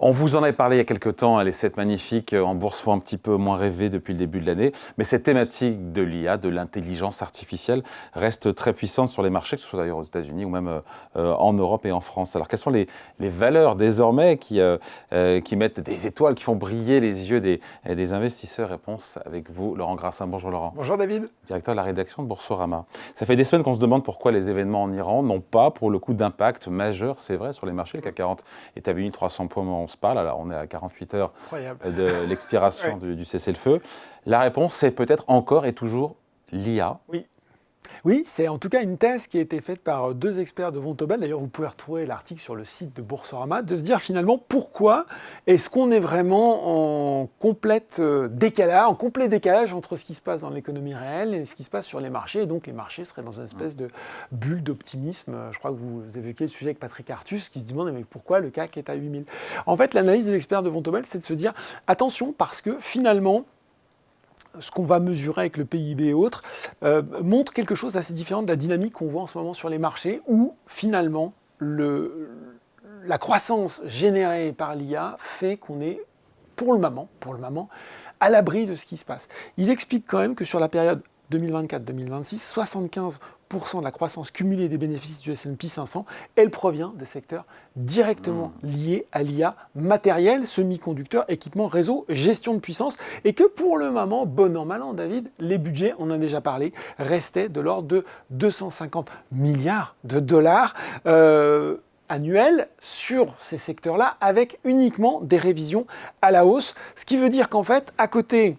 On vous en avait parlé il y a quelques temps, les 7 magnifiques en bourse font un petit peu moins rêver depuis le début de l'année, mais cette thématique de l'IA, de l'intelligence artificielle, reste très puissante sur les marchés, que ce soit d'ailleurs aux États-Unis ou même en Europe et en France. Alors quelles sont les valeurs désormais qui mettent des étoiles, qui font briller les yeux des investisseurs? Réponse avec vous, Laurent Grassin. Bonjour Laurent. Bonjour David. Directeur de la rédaction de Boursorama. Ça fait des semaines qu'on se demande pourquoi les événements en Iran n'ont pas, pour le coup, d'impact majeur, c'est vrai, sur les marchés. Le CAC 40 est à 8300 points, on se parle. Alors on est à 48 heures de l'expiration du cessez-le-feu. La réponse, c'est peut-être encore et toujours l'IA. Oui, c'est en tout cas une thèse qui a été faite par deux experts de Vontobel. D'ailleurs, vous pouvez retrouver l'article sur le site de Boursorama, de se dire finalement pourquoi est-ce qu'on est vraiment en complet décalage entre ce qui se passe dans l'économie réelle et ce qui se passe sur les marchés. Et donc les marchés seraient dans une espèce de bulle d'optimisme. Je crois que vous évoquez le sujet avec Patrick Artus qui se demande mais pourquoi le CAC est à 8000. En fait, l'analyse des experts de Vontobel, c'est de se dire attention parce que finalement, ce qu'on va mesurer avec le PIB et autres, montre quelque chose d'assez différent de la dynamique qu'on voit en ce moment sur les marchés, où finalement la croissance générée par l'IA fait qu'on est, pour le moment, à l'abri de ce qui se passe. Ils expliquent quand même que sur la période 2024-2026, 75% de la croissance cumulée des bénéfices du S&P 500, elle provient des secteurs directement liés à l'IA, matériel, semi-conducteurs, équipements, réseaux, gestion de puissance, et que pour le moment, bon an, mal an, David, les budgets, on en a déjà parlé, restaient de l'ordre de 250 milliards de dollars annuels sur ces secteurs-là, avec uniquement des révisions à la hausse, ce qui veut dire qu'en fait, à côté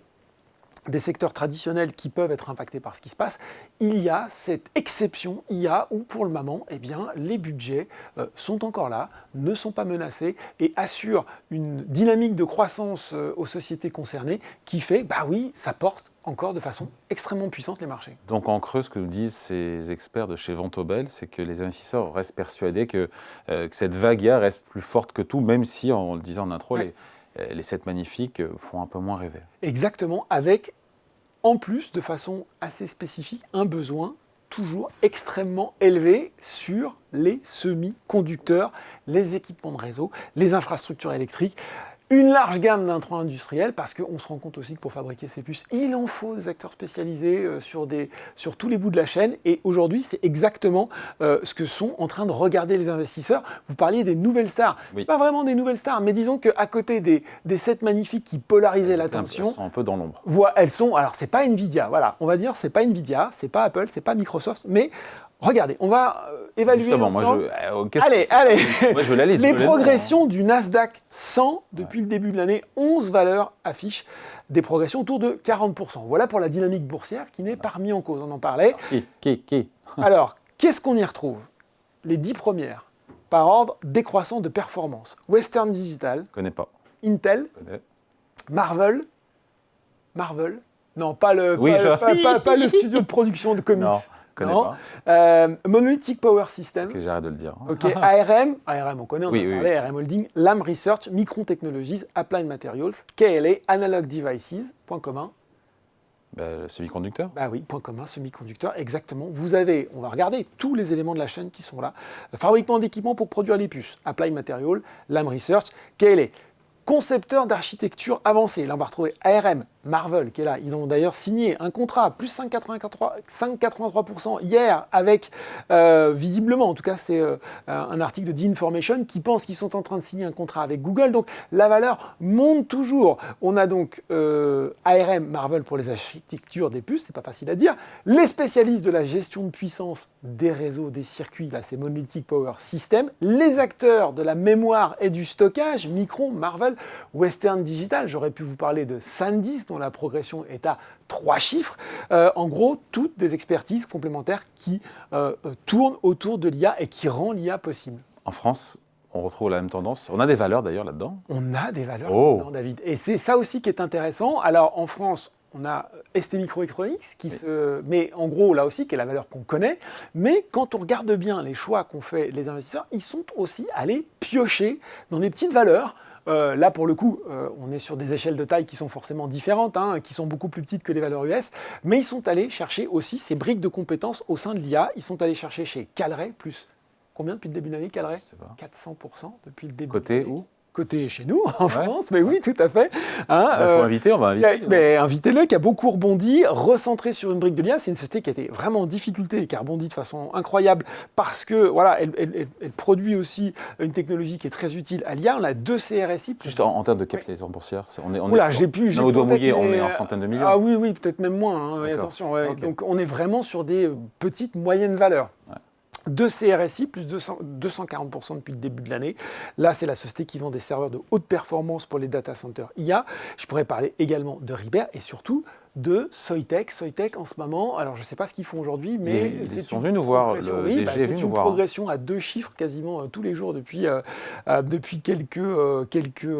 des secteurs traditionnels qui peuvent être impactés par ce qui se passe, il y a cette exception IA où pour le moment, eh bien, les budgets sont encore là, ne sont pas menacés et assurent une dynamique de croissance aux sociétés concernées qui fait, bah oui, ça porte encore de façon extrêmement puissante les marchés. Donc en creux, ce que nous disent ces experts de chez Vontobel, c'est que les investisseurs restent persuadés que cette vague IA reste plus forte que tout, même si, on le disait en intro, les 7 magnifiques font un peu moins rêver. Exactement, avec en plus, de façon assez spécifique, un besoin toujours extrêmement élevé sur les semi-conducteurs, les équipements de réseau, les infrastructures électriques, une large gamme d'intrants industriels, parce qu'on se rend compte aussi que pour fabriquer ces puces, il en faut des acteurs spécialisés sur tous les bouts de la chaîne. Et aujourd'hui, c'est exactement ce que sont en train de regarder les investisseurs. Vous parliez des nouvelles stars. Oui. Ce pas vraiment des nouvelles stars, mais disons qu'à côté des 7 magnifiques qui polarisaient l'attention, elles sont un peu dans l'ombre. Elles sont, alors c'est pas Nvidia, voilà, on va dire c'est pas Nvidia, c'est pas Apple, c'est pas Microsoft, mais regardez, on va évaluer justement, ensemble. Allez. Moi, je veux la liste. Les progressions du Nasdaq 100 depuis le début de l'année, 11 valeurs affichent des progressions autour de 40%. Voilà pour la dynamique boursière qui n'est pas remise en cause, on en parlait. Qui Alors, qu'est-ce qu'on y retrouve? Les 10 premières, par ordre décroissant de performance. Western Digital. Connais pas. Intel. Connais. Marvel. Non, pas le studio de production de comics. Non. Pas. Monolithic Power System. Que j'arrête de le dire. Ok. ARM, on connaît, on en a parlé, ARM Holding, Lam Research, Micron Technologies, Applied Materials, KLA, Analog Devices, point commun. Le semi-conducteur. Bah oui, point commun, semi-conducteur, exactement. Vous avez, on va regarder tous les éléments de la chaîne qui sont là. Fabricant d'équipements pour produire les puces, Applied Materials, Lam Research, KLA. Concepteur d'architecture avancée, là on va retrouver ARM, Marvel qui est là. Ils ont d'ailleurs signé un contrat, plus 5,83% hier avec, visiblement, en tout cas c'est un article de The Information qui pense qu'ils sont en train de signer un contrat avec Google. Donc la valeur monte toujours. On a donc ARM, Marvel pour les architectures des puces, c'est pas facile à dire. Les spécialistes de la gestion de puissance des réseaux, des circuits, là c'est Monolithic Power System. Les acteurs de la mémoire et du stockage, Micron, Marvel, Western Digital. J'aurais pu vous parler de SanDisk, dont la progression est à 3 chiffres. En gros, toutes des expertises complémentaires qui tournent autour de l'IA et qui rend l'IA possible. En France, on retrouve la même tendance. On a des valeurs d'ailleurs là-dedans. On a des valeurs là-dedans, David. Et c'est ça aussi qui est intéressant. Alors en France, on a ST Microelectronics, mais en gros, là aussi, qui est la valeur qu'on connaît. Mais quand on regarde bien les choix qu'ont fait les investisseurs, ils sont aussi allés piocher dans des petites valeurs. Là, pour le coup, on est sur des échelles de taille qui sont forcément différentes, qui sont beaucoup plus petites que les valeurs US, mais ils sont allés chercher aussi ces briques de compétences au sein de l'IA. Ils sont allés chercher chez Calray, plus combien depuis le début de l'année, Calray ? 400% depuis le début. Côté où ? côté chez nous, en France, mais oui, tout à fait. Hein, Il faut inviter, on va inviter. Mais invitez-le, qui a beaucoup rebondi, recentré sur une brique de l'IA. C'est une société qui a été vraiment en difficulté et qui a rebondi de façon incroyable parce que voilà, elle produit aussi une technologie qui est très utile à l'IA. On a 2 CRSI. Juste en termes de capitalisation boursière, Oula, j'ai plus. Au doigt mouillé, on est en centaines de millions. Ah oui, peut-être même moins. Hein, attention. Ouais. Okay. Donc on est vraiment sur des petites, moyennes valeurs. Ouais. 2 CRSI, plus 240% depuis le début de l'année. Là, c'est la société qui vend des serveurs de haute performance pour les data centers IA. Je pourrais parler également de Ribert et surtout de Soitec. Soitec, en ce moment, alors je ne sais pas ce qu'ils font aujourd'hui, mais ils sont venus nous voir. C'est une progression à 2 chiffres quasiment tous les jours depuis quelques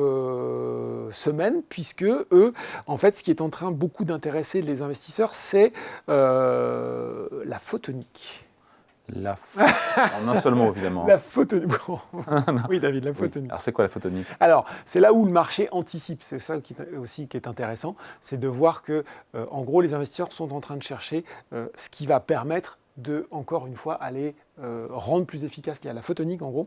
semaines, puisque eux, en fait, ce qui est en train beaucoup d'intéresser les investisseurs, c'est la photonique. En un seul mot, évidemment. La photonique. Oui, David, la photonique. Oui. Alors, c'est quoi la photonique? Alors, c'est là où le marché anticipe. C'est ça aussi qui est intéressant. C'est de voir que, en gros, les investisseurs sont en train de chercher ce qui va permettre de, encore une fois, aller rendre plus efficace la photonique, en gros.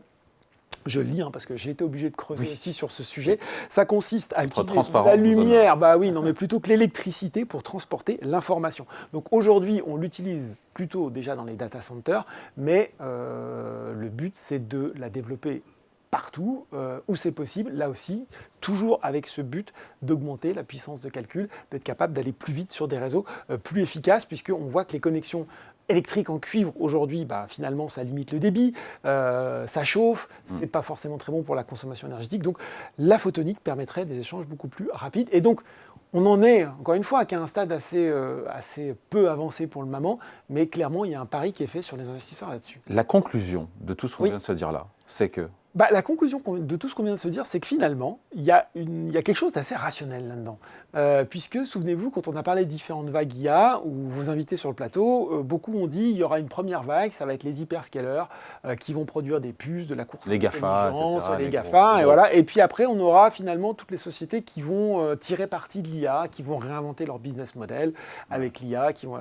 Je le lis parce que j'ai été obligé de creuser aussi sur ce sujet. Ça consiste à utiliser la lumière, mais plutôt que l'électricité pour transporter l'information. Donc aujourd'hui, on l'utilise plutôt déjà dans les data centers, mais le but, c'est de la développer partout où c'est possible, là aussi, toujours avec ce but d'augmenter la puissance de calcul, d'être capable d'aller plus vite sur des réseaux plus efficaces, puisqu'on voit que les connexions électrique en cuivre, aujourd'hui, finalement, ça limite le débit, ça chauffe, c'est pas forcément très bon pour la consommation énergétique. Donc, la photonique permettrait des échanges beaucoup plus rapides. Et donc, on en est, encore une fois, qu'à un stade assez peu avancé pour le moment, mais clairement, il y a un pari qui est fait sur les investisseurs là-dessus. La conclusion de tout ce qu'on vient de se dire là, c'est que... La conclusion de tout ce qu'on vient de se dire, c'est que finalement, il y a quelque chose d'assez rationnel là-dedans. Puisque, souvenez-vous, quand on a parlé de différentes vagues IA, ou vous invitez sur le plateau, beaucoup ont dit qu'il y aura une première vague, ça va être les hyperscalers qui vont produire des puces, de la course à l'intelligence, les GAFA, et voilà. Et puis après, on aura finalement toutes les sociétés qui vont tirer parti de l'IA, qui vont réinventer leur business model avec l'IA, qui vont...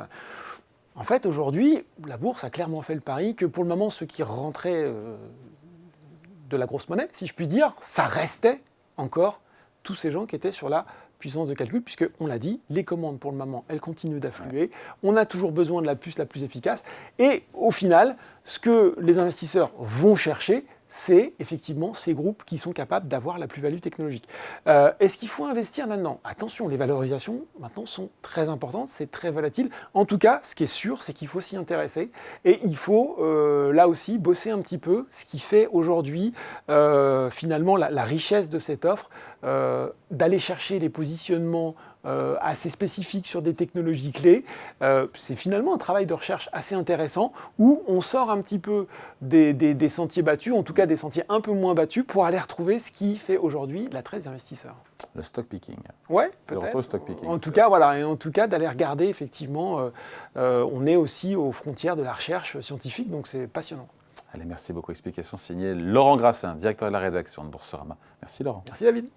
En fait, aujourd'hui, la bourse a clairement fait le pari que pour le moment, ceux qui rentraient... de la grosse monnaie, si je puis dire, ça restait encore tous ces gens qui étaient sur la puissance de calcul, puisque, on l'a dit, les commandes, pour le moment, elles continuent d'affluer. Ouais. On a toujours besoin de la puce la plus efficace. Et au final, ce que les investisseurs vont chercher, c'est effectivement ces groupes qui sont capables d'avoir la plus-value technologique. Est-ce qu'il faut investir là-dedans? Attention, les valorisations, maintenant, sont très importantes, c'est très volatile. En tout cas, ce qui est sûr, c'est qu'il faut s'y intéresser et il faut, là aussi, bosser un petit peu ce qui fait aujourd'hui, finalement, la richesse de cette offre, d'aller chercher les positionnements assez spécifiques sur des technologies clés. C'est finalement un travail de recherche assez intéressant où on sort un petit peu des sentiers battus, en tout cas des sentiers un peu moins battus, pour aller retrouver ce qui fait aujourd'hui l'attrait des investisseurs. Le stock picking. Ouais, c'est le retour au stock picking. En tout cas, voilà, et en tout cas d'aller regarder effectivement, on est aussi aux frontières de la recherche scientifique, donc c'est passionnant. Allez, merci beaucoup. Explication signée Laurent Grassin, directeur de la rédaction de Boursorama. Merci Laurent. Merci David.